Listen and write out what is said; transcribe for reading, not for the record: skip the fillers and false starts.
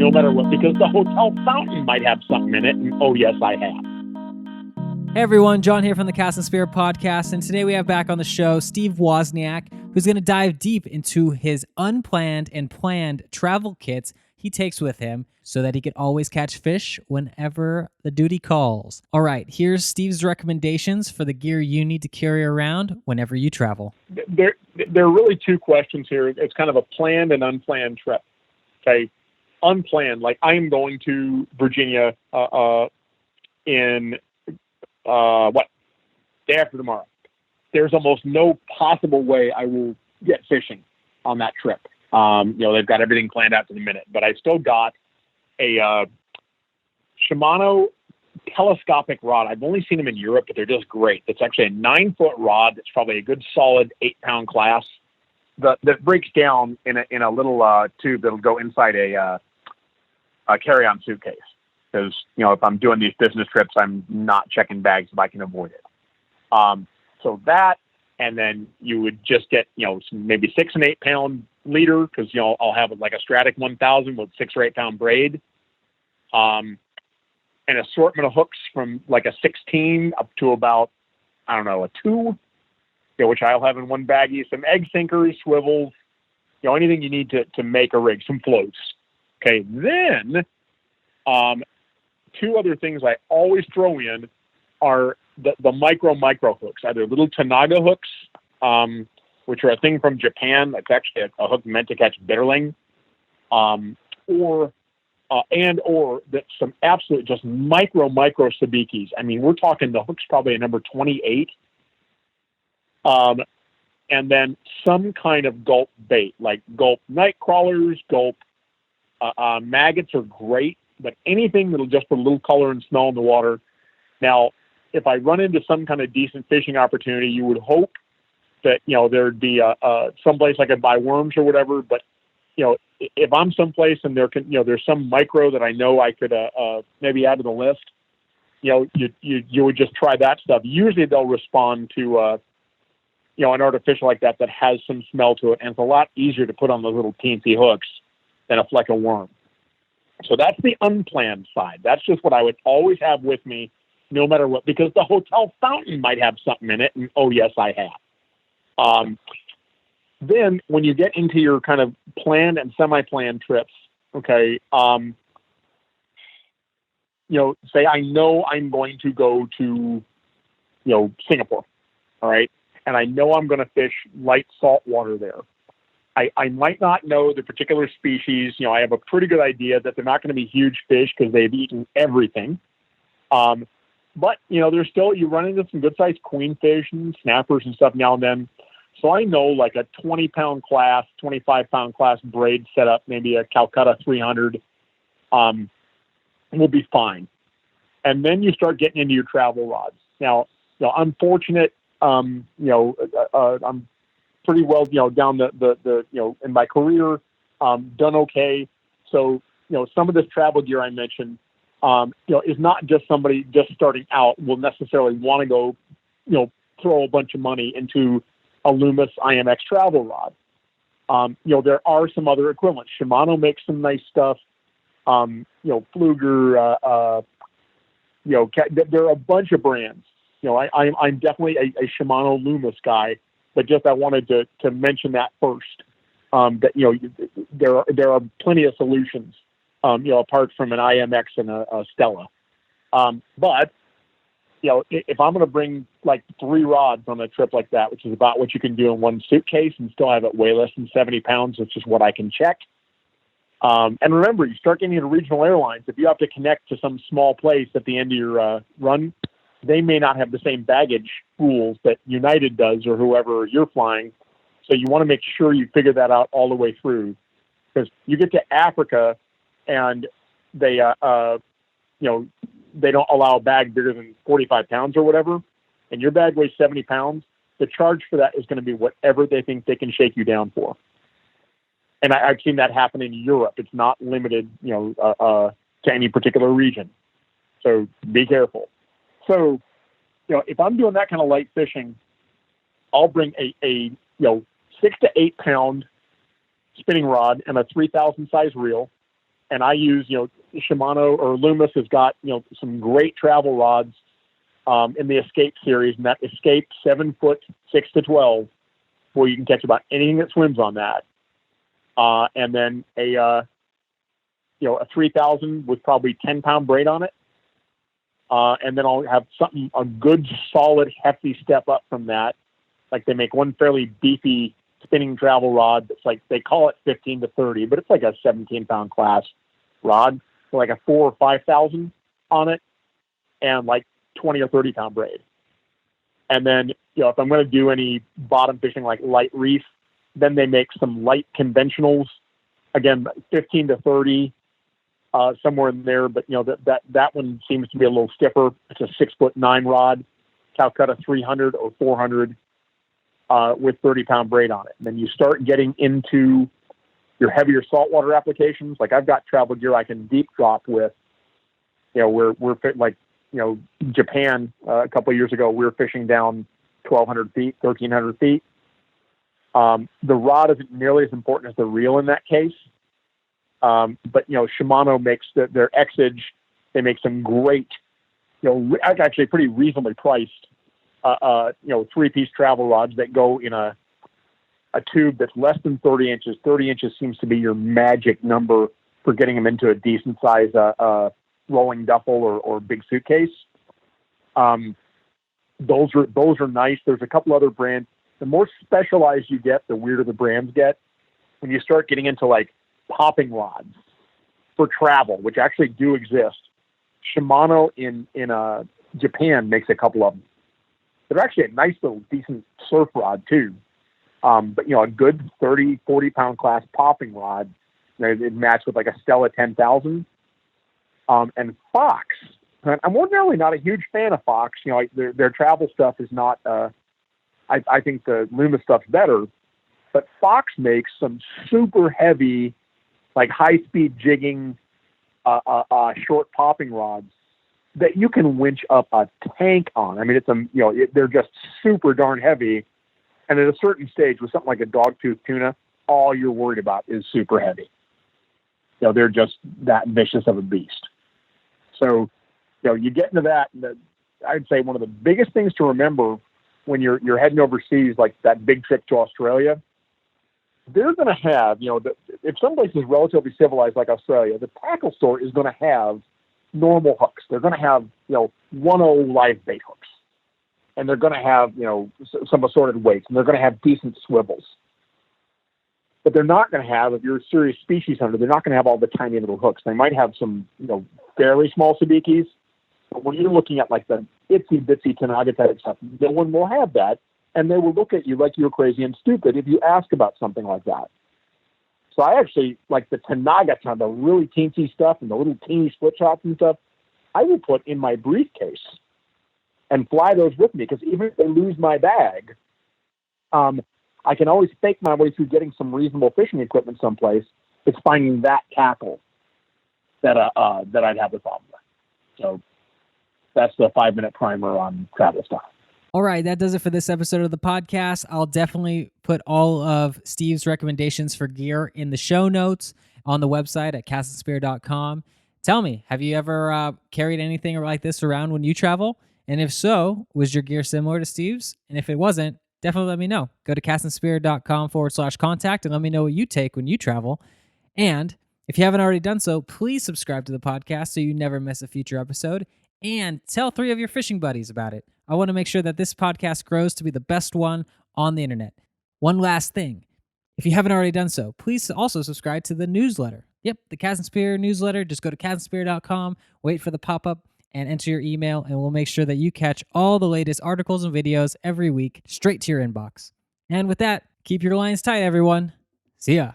no matter what, because the hotel fountain might have something in it. And oh, yes, I have. Hey everyone, John here from the Cast and Spirit podcast, and today we have back on the show Steve Wozniak, who's going to dive deep into his unplanned and planned travel kits he takes with him so that he can always catch fish whenever the duty calls. All right, here's Steve's recommendations for the gear you need to carry around whenever you travel. There are really two questions here. It's kind of a planned and unplanned trip. Okay, unplanned, like I am going to Virginia in day after tomorrow. There's almost no possible way I will get fishing on that trip. They've got everything planned out to the minute, but I still got a Shimano telescopic rod. I've only seen them in Europe, but they're just great. It's actually a 9-foot rod. It's probably a good solid 8-pound class that breaks down in a little tube that'll go inside a carry-on suitcase. Because, if I'm doing these business trips, I'm not checking bags if I can avoid it. So that, and then you would just get, maybe 6 and 8 pound leader, because, I'll have like a Stratic 1000 with 6 or 8 pound braid. An assortment of hooks from like a 16 up to about, a 2, which I'll have in one baggie, some egg sinkers, swivels, anything you need to make a rig, some floats. Okay. Then, 2 other things I always throw in are the micro hooks, either little Tanaga hooks, which are a thing from Japan. That's actually a hook meant to catch bitterling, or that some absolute just micro sabikis. I mean, we're talking the hook's probably a number 28. And then some kind of gulp bait, like gulp night crawlers, gulp maggots are great. But anything that'll just put a little color and smell in the water. Now, if I run into some kind of decent fishing opportunity, you would hope that, there'd be someplace I could buy worms or whatever. But, if I'm someplace and there's some micro that I know I could maybe add to the list, you would just try that stuff. Usually they'll respond to, an artificial like that has some smell to it. And it's a lot easier to put on those little teensy hooks than a fleck of worm. So that's the unplanned side. That's just what I would always have with me, no matter what, because the hotel fountain might have something in it. And oh, yes, I have. Then when you get into your kind of planned and semi-planned trips, okay, say I know I'm going to go to, Singapore, all right, and I know I'm going to fish light salt water there. I might not know the particular species. I have a pretty good idea that they're not going to be huge fish because they've eaten everything. But, there's still, you run into some good-sized queenfish and snappers and stuff now and then. So I know like a 20-pound class, 25-pound class braid setup, maybe a Calcutta 300, will be fine. And then you start getting into your travel rods. Now, I'm fortunate, I'm pretty well, down the in my career, done okay. So, some of this travel gear I mentioned, is not just somebody just starting out will necessarily want to go, throw a bunch of money into a Loomis IMX travel rod. There are some other equivalents. Shimano makes some nice stuff. Fluger, there are a bunch of brands. I'm definitely a Shimano Loomis guy. But just I wanted to mention that first, that, there are plenty of solutions, apart from an IMX and a Stella. But, if I'm going to bring like 3 rods on a trip like that, which is about what you can do in one suitcase and still have it weigh less than 70 pounds, which is what I can check. And remember, you start getting into regional airlines. If you have to connect to some small place at the end of your run, they may not have the same baggage rules that United does or whoever you're flying. So you want to make sure you figure that out all the way through, because you get to Africa and they, they don't allow a bag bigger than 45 pounds or whatever, and your bag weighs 70 pounds. The charge for that is going to be whatever they think they can shake you down for. And I've seen that happen in Europe. It's not limited, to any particular region. So be careful. So, if I'm doing that kind of light fishing, I'll bring a 6 to 8 pound spinning rod and a 3,000 size reel. And I use, Shimano or Loomis has got, some great travel rods in the Escape series, and that Escape 7 foot 6 to 12, where you can catch about anything that swims on that. And then a 3000 with probably 10-pound braid on it. And then I'll have a good, solid, hefty step up from that. Like they make one fairly beefy spinning travel rod that's like, they call it 15 to 30, but it's like a 17-pound class rod, so like a 4,000 or 5,000 on it, and like 20 or 30-pound braid. And then, if I'm going to do any bottom fishing like light reef, then they make some light conventionals, again, 15 to 30, somewhere in there. But, that one seems to be a little stiffer. It's a 6'9" rod, Calcutta 300 or 400 with 30-pound braid on it. And then you start getting into your heavier saltwater applications. Like I've got travel gear I can deep drop with. We're like, Japan a couple of years ago, we were fishing down 1,200 feet, 1,300 feet. The rod isn't nearly as important as the reel in that case. But, Shimano makes their X-Edge. They make some great, actually pretty reasonably priced, 3-piece travel rods that go in a tube that's less than 30 inches. 30 inches seems to be your magic number for getting them into a decent size rolling duffel or big suitcase. Those are nice. There's a couple other brands. The more specialized you get, the weirder the brands get. When you start getting into like popping rods for travel, which actually do exist, Shimano in Japan makes a couple of them. They're actually a nice little decent surf rod too. But a good 30, 40-pound class popping rod, it matched with like a Stella 10,000. And Fox, I'm ordinarily not a huge fan of Fox. Their travel stuff is not, I think the Loomis stuff's better, but Fox makes some super heavy, like high-speed jigging, short popping rods that you can winch up a tank on. I mean, they're just super darn heavy. And at a certain stage with something like a dogtooth tuna, all you're worried about is super heavy. They're just that vicious of a beast. So, you get into that, and I'd say one of the biggest things to remember when you're heading overseas, like that big trip to Australia, they're going to have, if someplace is relatively civilized like Australia, the tackle store is going to have normal hooks. They're going to have, 1/0 live bait hooks. And they're going to have, some assorted weights, and they're going to have decent swivels. But they're not going to have, if you're a serious species hunter, they're not going to have all the tiny little hooks. They might have some, fairly small sabikis. But when you're looking at like the itsy bitsy Tanaga type stuff, no one will have that. And they will look at you like you're crazy and stupid if you ask about something like that. So I actually like the Tanaga, the really teensy stuff and the little teeny split shots and stuff, I will put in my briefcase and fly those with me, because even if they lose my bag, I can always fake my way through getting some reasonable fishing equipment someplace. It's finding that tackle that I'd have a problem with. So that's the 5-minute primer on travel stuff. All right, that does it for this episode of the podcast. I'll definitely put all of Steve's recommendations for gear in the show notes on the website at castandsphere.com. Tell me, have you ever carried anything like this around when you travel? And if so, was your gear similar to Steve's? And if it wasn't, definitely let me know. Go to castandsphere.com/contact and let me know what you take when you travel. And if you haven't already done so, please subscribe to the podcast so you never miss a future episode. And tell 3 of your fishing buddies about it. I want to make sure that this podcast grows to be the best one on the internet. One last thing. If you haven't already done so, please also subscribe to the newsletter. Yep, the Cast and Spear newsletter. Just go to castandsphere.com, wait for the pop-up, and enter your email, and we'll make sure that you catch all the latest articles and videos every week straight to your inbox. And with that, keep your lines tight, everyone. See ya.